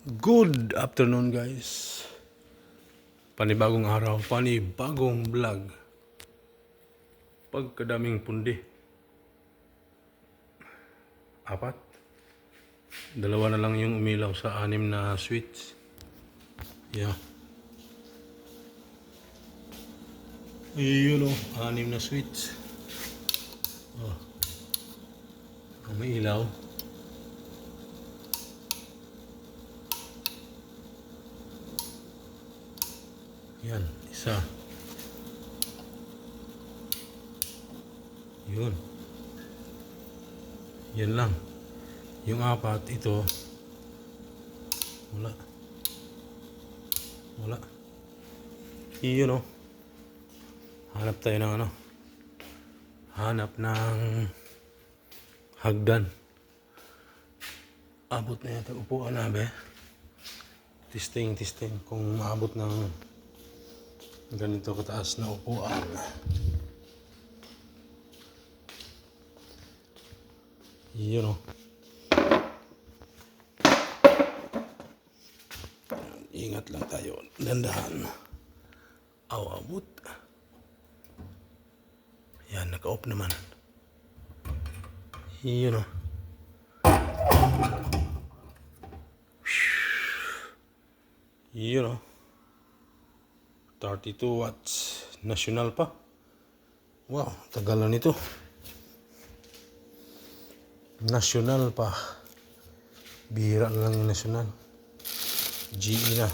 Good afternoon guys. Panibagong araw, panibagong vlog. Pagkadaming pundi. Apat. Dalawa na lang yung umilaw sa 6 na switch. Yeah. Yun o, 6 na switch. Oh. May ilaw. Yan, isa. Yun. Yan lang. Yung 4, ito. Wala. Wala. Yun o. Hanap tayo ng ano. Hanap ng hagdan. Abot na yata upuan na be. Testing kung maabot ng ganito kataas na upuan. Yun o. Ingat lang tayo. Dandahan. Abot. Yan, naka-off naman. Yun o. Yun o. 32 watts. National pa. Wow, tagal na nito. National pa. Bihira na lang yung national. GE na.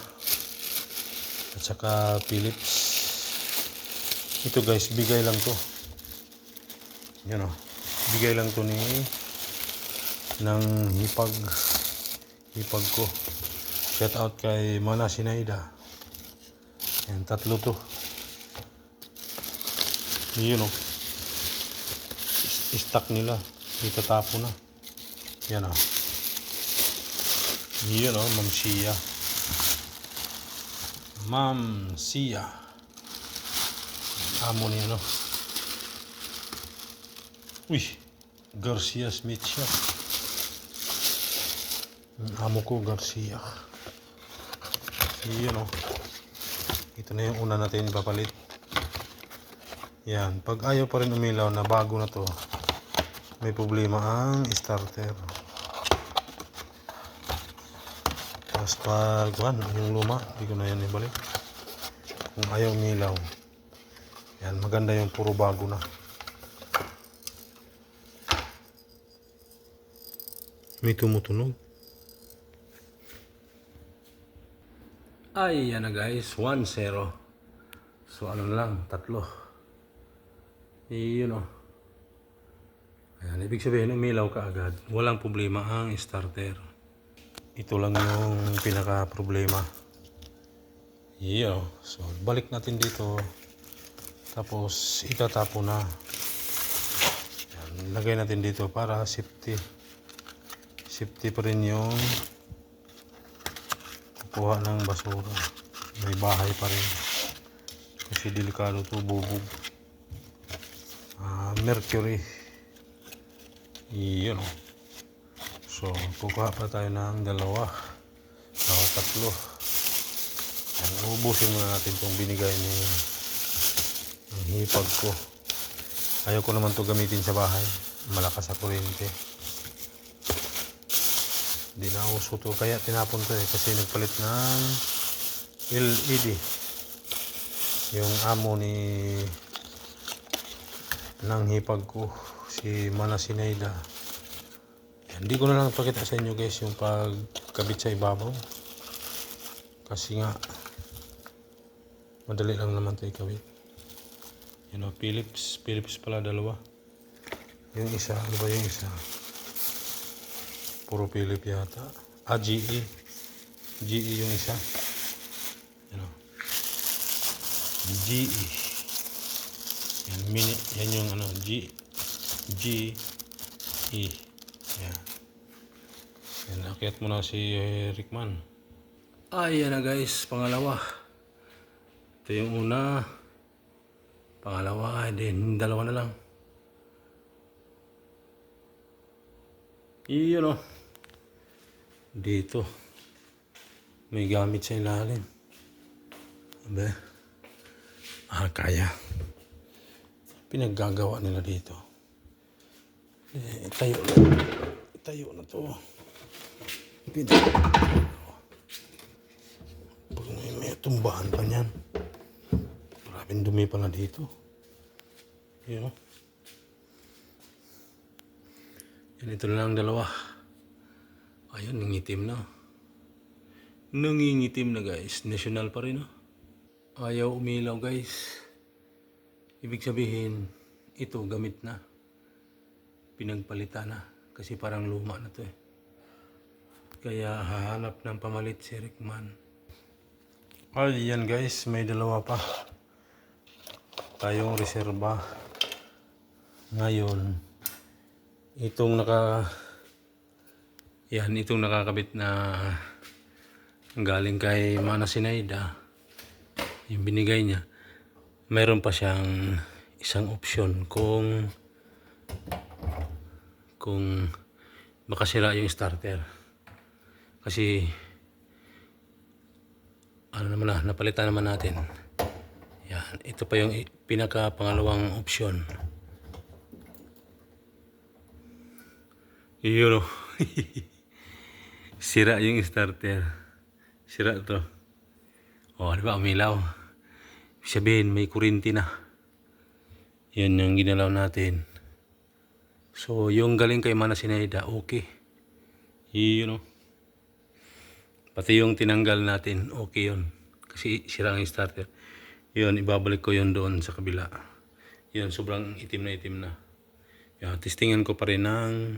At saka Philips. Ito guys, bigay lang to. Yan o. Bigay lang to ng hipag ko. Shout out kay Mana Sinaida. Yan, 3 to. Yun o. Stock nila. Itatapo na. Yan o. Yun o, Ma'am Sia. Ma'am Sia. Amo niya no. Uy, Garcia Smith siya. Amo ko Garcia. Yun o. Ito na yung una natin ipapalit. Yan. Pag ayaw pa rin umilaw na bago na to, may problema ang starter. Tapos pag yung luma, hindi ko na yan ibalik. Kung ayaw umilaw, yan. Maganda yung puro bago na. May tumutunog. Ay, yan na guys. 1-0. So, ano na lang? 3. Yun o. Ayan, ibig sabihin, umilaw ka agad. Walang problema ang starter. Ito lang yung pinaka-problema. Yun o. So, balik natin dito. Tapos, itatapo na. Ayan, lagay natin dito para safety. Safety pa rin yung kuha ng basura. May bahay pa rin. Kasi delikado to, bubog. Mercury. Yun o. So, kukuha pa tayo ng 2. So, 3. Yan, ubusin muna natin itong binigay ng hipag ko. Ayaw ko naman to gamitin sa bahay. Malakas sa kuryente. Di na uso to. Kaya tinapon to kasi nagpalit ng LED. Yung amo ng hipag ko, si Mana Sinaida. Hindi ko na lang pakita sa inyo guys yung pagkabit sa ibabaw. Kasi nga madali lang naman ito ikabit. Yun o, Philips pala 2. Yung isa, ano ba yung isa? Puro Philips yata. GE yung isa. Yan o. GE. Yan, yan yung ano, GE. Yan. Yan, nakiat mo na si Rickman. Yan na guys, pangalawa. Ito yung una. Pangalawa, din 2 na lang. Yun o. Dito. May gamit sa ilalim. Abe. Kaya. Pinaggagawa nila dito. Itayo na. Itayo na to. May tumbahan pa niyan. Maraming dumi pala dito. Yun. Yan, ito na lang dalawa. Ayun, nangitim na. Nangingitim na guys. National pa rin. Ayaw umilaw guys. Ibig sabihin, ito gamit na. Pinagpalitan na. Kasi parang luma na to eh. Kaya hahanap ng pamalit si Rickman. Ay, yan guys. May dalawa pa tayong reserba. Ngayon, itong nakakabit na galing kay Mana Sinaida, yung binigay niya, mayroon pa siyang isang option kung makasira yung starter. Kasi napalitan naman natin. Yan, ito pa yung pinaka pangalawang option. Yun. Sira yung starter. Sira to. Di ba umilaw? Sabihin may kurinti na. Yan yung ginalaw natin. So yung galing kay Mana Sinaida, okay. Yun. Pati yung tinanggal natin, okay yun. Kasi sira ang starter. Yun, ibabalik ko yun doon sa kabila. Yun, sobrang itim na. Yan, testingan ko pa rin ng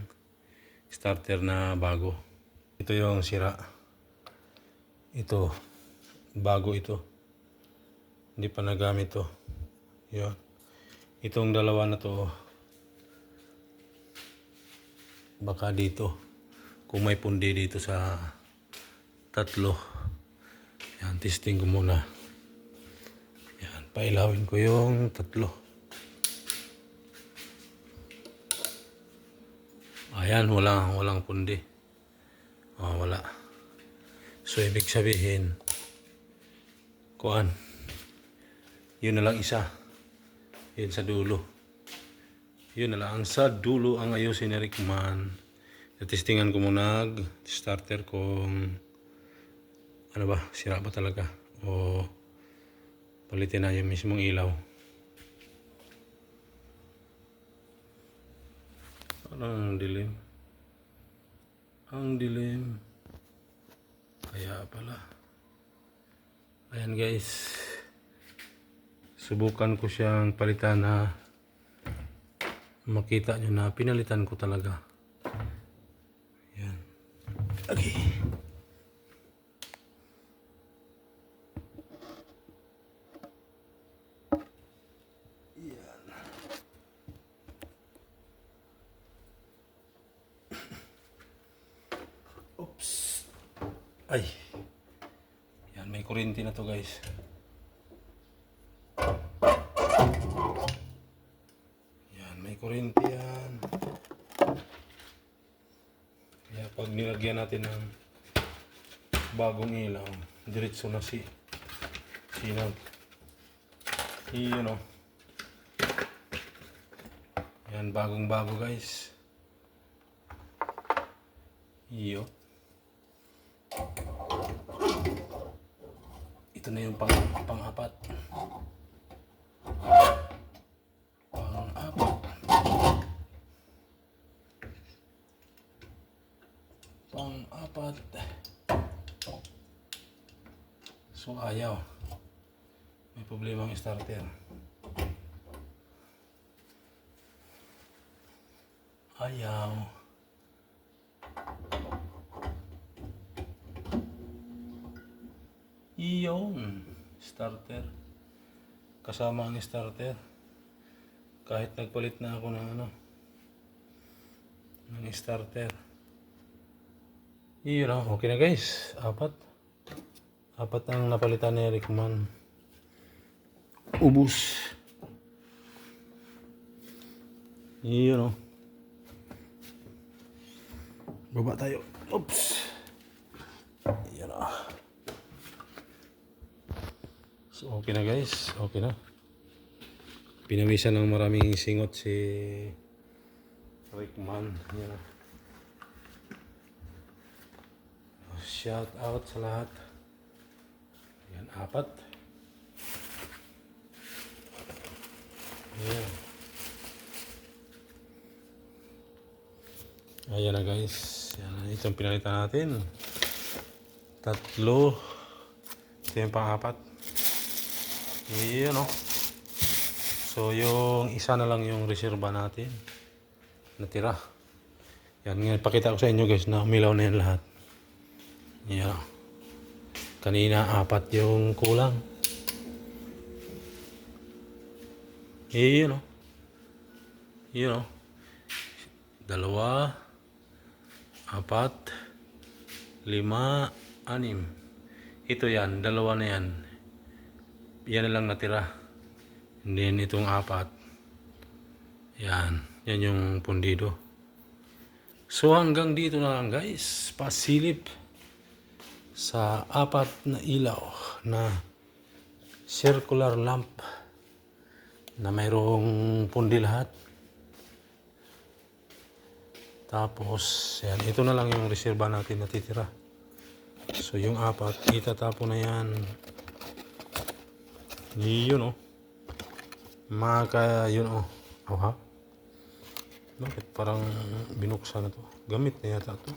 starter na bago. Ito yung sira. Ito, bago ito. Hindi pa nagamit to. Yun. Itong dalawa na to, baka dito. Kung may pundi dito sa tatlo. Yan, testing ko muna. Yan, pailawin ko yung tatlo. Ayan, walang pundi. Wala. So, ibig sabihin, yun na lang isa. Yun sa dulo. Yun na lang sa dulo ang ayusin ni Rickman. Testingan ko muna starter kung sira ba talaga o palitin na yung mismong ilaw. Ang dilim. Ang dilim. Kaya pala. Ayan guys. Subukan ko siyang palitan na makita nyo na pinalitan ko talaga. Ayan. Okay. Oops. Ay. Yan, may kuryente na to guys. Yan, may kuryente yan. Kaya pag nilagyan natin ng bagong ilaw, diretso na sinag. Yan, bagong bago guys. Ito na yung pang-apat. Pang-apat. So ayaw. May problema ang starter. Ayaw. Iyon. Starter. Kasama ang starter. Kahit nagpalit na ako ng starter. Iyon. Okay na guys. Apat ang napalitan ni Rickman. Ubus. Iyon. Baba tayo. Oops. Iyon. So, okay na guys. Okay na. Pinawisan ng maraming singot si Rickman. Yan. Shout out sa lahat. Yan, 4. Ayan. Ayan na guys. Yan, itong pinalitan natin. 3. Ito yung pang-4. Ayan o. So yung isa na lang yung reserva natin. Natira. Yan, ngayon pakita ko sa inyo guys na umilaw na yan lahat. Ayan o. Kanina 4 yung kulang. Ayan o. Ayan o. 2, 4, 5, 6. Ito yan, 2 na yan. Yan na lang natira. And then itong 4. Yan. Yan yung pundido. So hanggang dito na lang guys. Pasilip sa 4 na ilaw na circular lamp na mayroong pundi lahat. Tapos yan. Ito na lang yung reserva natin natitira. So yung 4, itatapon na yan. Yun o. Maka yun o. Oh, ha? Bakit parang binuksan na to? Gamit na yata to.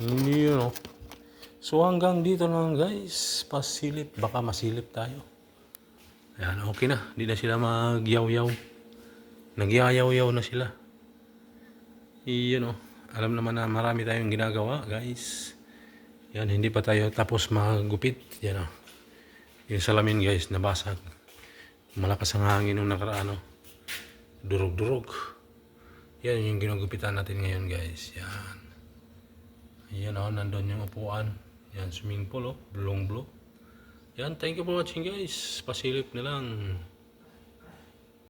Yun o. So hanggang dito na lang guys. Pasilip. Baka masilip tayo. Ayan, okay na. Hindi na sila magyaw-yaw. Nagyayaw-yaw na sila. Yun o. Alam naman na marami tayong ginagawa guys. Yan, hindi pa tayo tapos magupit. Yan o. Yung salamin guys, nabasag. Malakas ang hangin nung nakaraan. Durog-durog. Yan yung ginugupitan natin ngayon guys. Yan. Yan o, nandun yung upuan. Yan, swimming pool o. Blue. Yan, thank you for watching guys. Pasilip na lang.